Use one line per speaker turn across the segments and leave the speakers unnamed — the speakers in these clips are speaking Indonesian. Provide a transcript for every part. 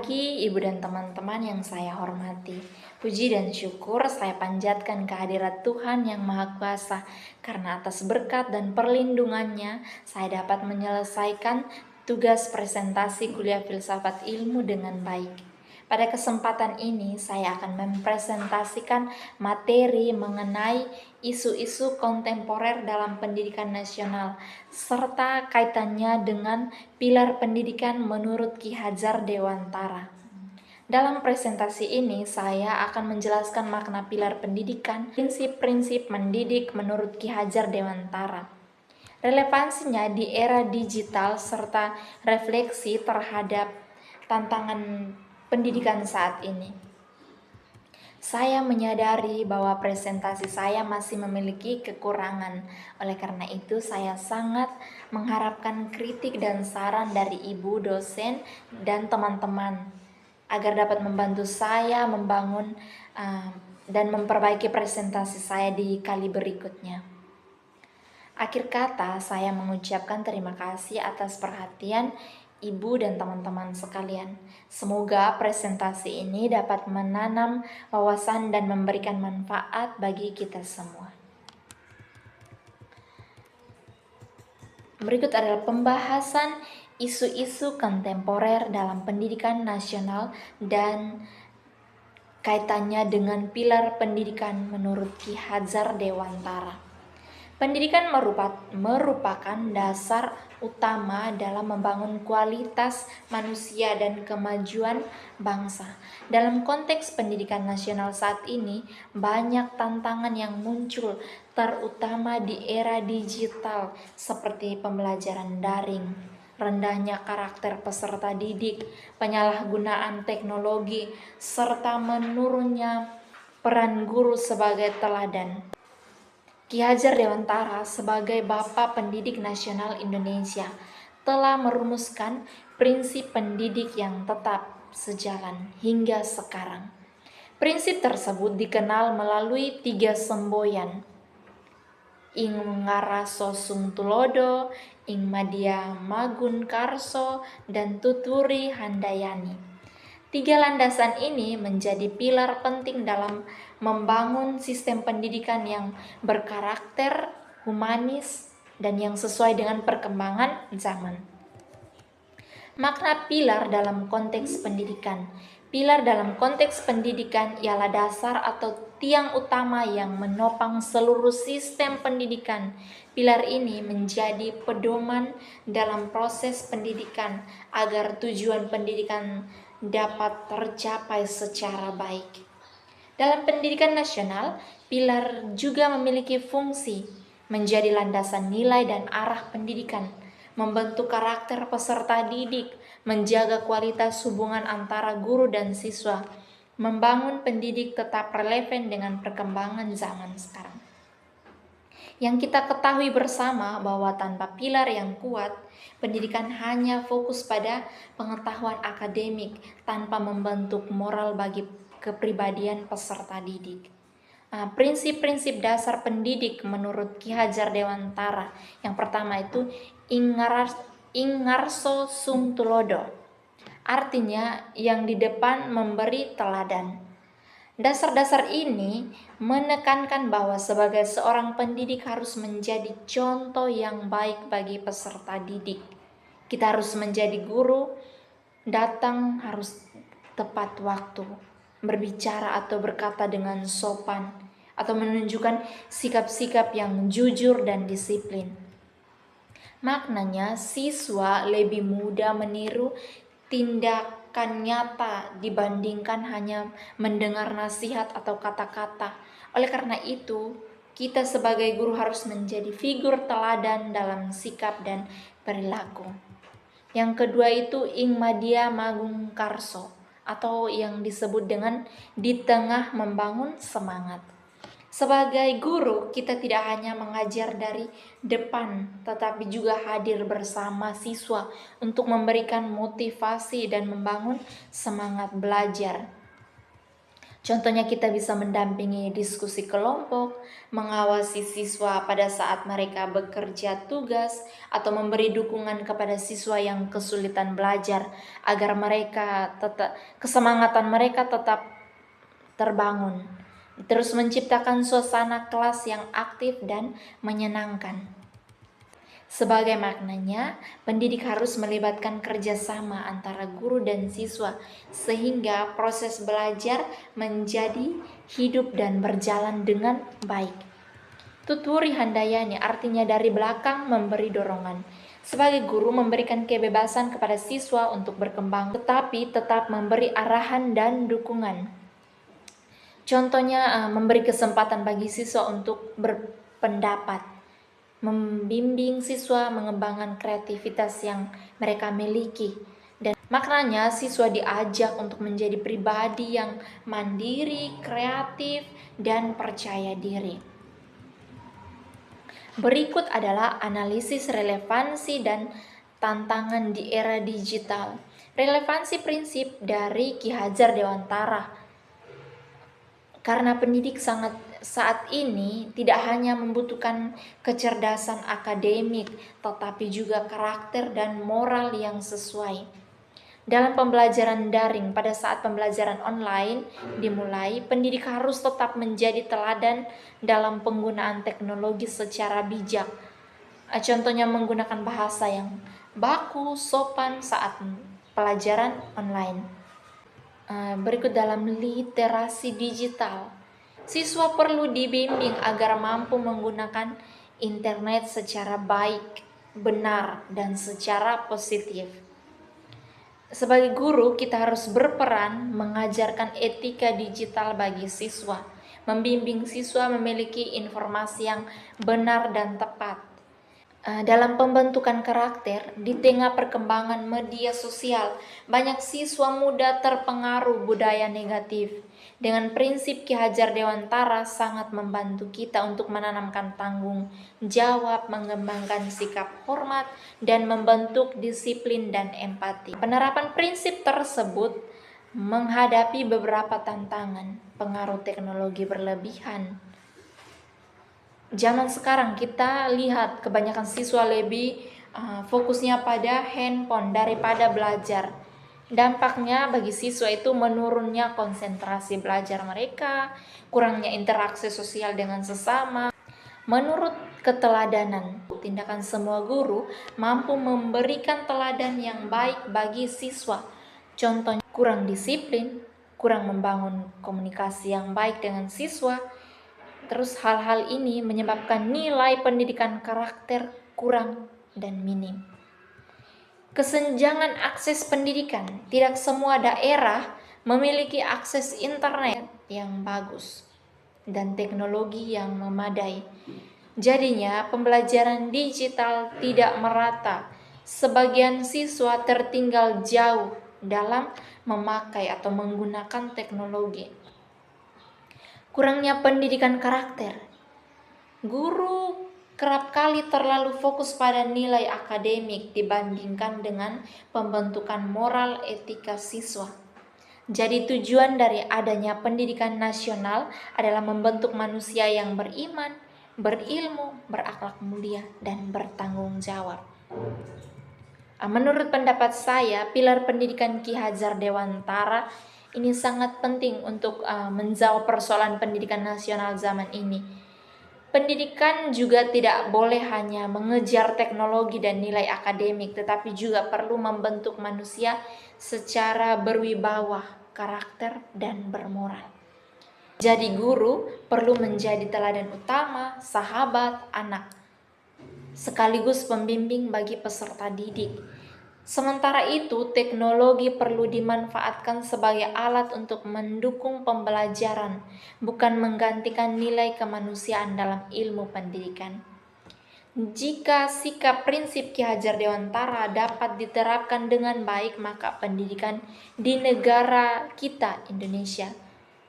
pagi, Ibu dan teman-teman yang saya hormati. Puji dan syukur saya panjatkan kehadirat Tuhan yang Maha Kuasa, karena atas berkat dan perlindungannya saya dapat menyelesaikan tugas presentasi kuliah filsafat ilmu dengan baik. Pada kesempatan ini saya akan mempresentasikan materi mengenai isu-isu kontemporer dalam pendidikan nasional serta kaitannya dengan pilar pendidikan menurut Ki Hajar Dewantara. Dalam presentasi ini saya akan menjelaskan makna pilar pendidikan, prinsip-prinsip mendidik menurut Ki Hajar Dewantara, relevansinya di era digital serta refleksi terhadap tantangan pendidikan saat ini. Saya menyadari bahwa presentasi saya masih memiliki kekurangan. Oleh karena itu, saya sangat mengharapkan kritik dan saran dari ibu, dosen, dan teman-teman agar dapat membantu saya membangun dan memperbaiki presentasi saya di kali berikutnya. Akhir kata, saya mengucapkan terima kasih atas perhatian Ibu dan teman-teman sekalian. Semoga presentasi ini dapat menanam wawasan dan memberikan manfaat bagi kita semua. Berikut adalah pembahasan isu-isu kontemporer dalam pendidikan nasional dan kaitannya dengan pilar pendidikan menurut Ki Hajar Dewantara. Pendidikan merupakan dasar utama dalam membangun kualitas manusia dan kemajuan bangsa. Dalam konteks pendidikan nasional saat ini, banyak tantangan yang muncul, terutama di era digital seperti pembelajaran daring, rendahnya karakter peserta didik, penyalahgunaan teknologi, serta menurunnya peran guru sebagai teladan. Ki Hajar Dewantara sebagai Bapak Pendidik Nasional Indonesia telah merumuskan prinsip pendidik yang tetap sejalan hingga sekarang. Prinsip tersebut dikenal melalui 3 semboyan: Ing ngaraso sung tulodo, ing madya magun karso, dan tuturi handayani. 3 landasan ini menjadi pilar penting dalam membangun sistem pendidikan yang berkarakter humanis dan yang sesuai dengan perkembangan zaman. Makna pilar dalam konteks pendidikan. Pilar dalam konteks pendidikan ialah dasar atau tiang utama yang menopang seluruh sistem pendidikan. Pilar ini menjadi pedoman dalam proses pendidikan agar tujuan pendidikan dapat tercapai secara baik. Dalam pendidikan nasional, pilar juga memiliki fungsi menjadi landasan nilai dan arah pendidikan, membentuk karakter peserta didik, menjaga kualitas hubungan antara guru dan siswa, membangun pendidik tetap relevan dengan perkembangan zaman sekarang. Yang kita ketahui bersama bahwa tanpa pilar yang kuat, pendidikan hanya fokus pada pengetahuan akademik tanpa membentuk moral bagi kepribadian peserta didik. Prinsip-prinsip dasar pendidik menurut Ki Hajar Dewantara. Yang pertama itu ingarso sung tulodo. Artinya yang di depan memberi teladan. Dasar-dasar ini menekankan bahwa sebagai seorang pendidik harus menjadi contoh yang baik bagi peserta didik. Kita harus menjadi guru, datang harus tepat waktu, berbicara atau berkata dengan sopan, atau menunjukkan sikap-sikap yang jujur dan disiplin. Maknanya, siswa lebih mudah meniru tindakan nyata dibandingkan hanya mendengar nasihat atau kata-kata. Oleh karena itu, kita sebagai guru harus menjadi figur teladan dalam sikap dan perilaku. Yang kedua itu ing madya magung karso, atau yang disebut dengan di tengah membangun semangat. Sebagai guru, kita tidak hanya mengajar dari depan, tetapi juga hadir bersama siswa untuk memberikan motivasi dan membangun semangat belajar. Contohnya kita bisa mendampingi diskusi kelompok, mengawasi siswa pada saat mereka bekerja tugas, atau memberi dukungan kepada siswa yang kesulitan belajar agar kesemangatan mereka tetap terbangun. Terus menciptakan suasana kelas yang aktif dan menyenangkan. Sebagai maknanya, pendidik harus melibatkan kerjasama antara guru dan siswa sehingga proses belajar menjadi hidup dan berjalan dengan baik. Tuturi Handayani artinya dari belakang memberi dorongan. Sebagai guru memberikan kebebasan kepada siswa untuk berkembang, tetapi tetap memberi arahan dan dukungan. Contohnya memberi kesempatan bagi siswa untuk berpendapat, membimbing siswa mengembangkan kreativitas yang mereka miliki. Dan maknanya siswa diajak untuk menjadi pribadi yang mandiri, kreatif, dan percaya diri. Berikut adalah analisis relevansi dan tantangan di era digital. Relevansi prinsip dari Ki Hajar Dewantara. Karena pendidik saat ini tidak hanya membutuhkan kecerdasan akademik, tetapi juga karakter dan moral yang sesuai. Dalam pembelajaran daring, pada saat pembelajaran online dimulai, pendidik harus tetap menjadi teladan dalam penggunaan teknologi secara bijak. Contohnya menggunakan bahasa yang baku, sopan saat pelajaran online. Berikut dalam literasi digital. Siswa perlu dibimbing agar mampu menggunakan internet secara baik, benar, dan secara positif. Sebagai guru, kita harus berperan mengajarkan etika digital bagi siswa, membimbing siswa memiliki informasi yang benar dan tepat. Dalam pembentukan karakter, di tengah perkembangan media sosial, banyak siswa muda terpengaruh budaya negatif. Dengan prinsip Ki Hajar Dewantara sangat membantu kita untuk menanamkan tanggung jawab, mengembangkan sikap hormat, dan membentuk disiplin dan empati. Penerapan prinsip tersebut menghadapi beberapa tantangan, pengaruh teknologi berlebihan. Zaman sekarang kita lihat kebanyakan siswa lebih fokusnya pada handphone daripada belajar. Dampaknya bagi siswa itu menurunnya konsentrasi belajar mereka, kurangnya interaksi sosial dengan sesama. Menurut keteladanan, tindakan semua guru mampu memberikan teladan yang baik bagi siswa. Contohnya kurang disiplin, kurang membangun komunikasi yang baik dengan siswa. Terus hal-hal ini menyebabkan nilai pendidikan karakter kurang dan minim. Kesenjangan akses pendidikan. Tidak semua daerah memiliki akses internet yang bagus dan teknologi yang memadai. Jadinya pembelajaran digital tidak merata. Sebagian siswa tertinggal jauh dalam memakai atau menggunakan teknologi. Kurangnya pendidikan karakter. Guru kerap kali terlalu fokus pada nilai akademik dibandingkan dengan pembentukan moral etika siswa. Jadi tujuan dari adanya pendidikan nasional adalah membentuk manusia yang beriman, berilmu, berakhlak mulia, dan bertanggung jawab. Menurut pendapat saya, pilar pendidikan Ki Hajar Dewantara ini sangat penting untuk menjawab persoalan pendidikan nasional zaman ini. Pendidikan juga tidak boleh hanya mengejar teknologi dan nilai akademik, tetapi juga perlu membentuk manusia secara berwibawa, karakter, dan bermoral. Jadi guru perlu menjadi teladan utama, sahabat, anak, sekaligus pembimbing bagi peserta didik. Sementara itu, teknologi perlu dimanfaatkan sebagai alat untuk mendukung pembelajaran, bukan menggantikan nilai kemanusiaan dalam ilmu pendidikan. Jika sikap prinsip Ki Hajar Dewantara dapat diterapkan dengan baik, maka pendidikan di negara kita, Indonesia,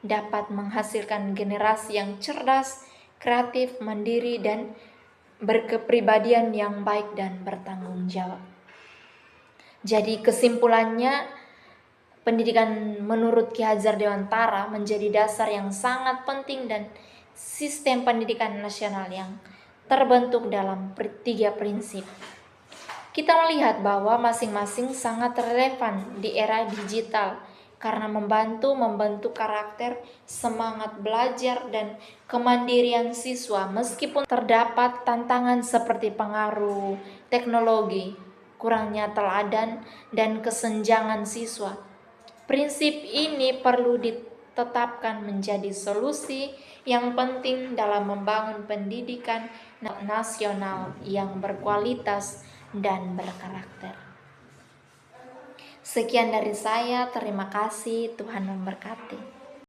dapat menghasilkan generasi yang cerdas, kreatif, mandiri, dan berkepribadian yang baik dan bertanggung jawab. Jadi kesimpulannya, Pendidikan menurut Ki Hajar Dewantara menjadi dasar yang sangat penting dan sistem pendidikan nasional yang terbentuk dalam tiga prinsip. Kita melihat bahwa masing-masing sangat relevan di era digital karena membantu membentuk karakter, semangat belajar, dan kemandirian siswa meskipun terdapat tantangan seperti pengaruh teknologi, kurangnya teladan, dan kesenjangan siswa. Prinsip ini perlu ditetapkan menjadi solusi yang penting dalam membangun pendidikan nasional yang berkualitas dan berkarakter. Sekian dari saya, terima kasih, Tuhan memberkati.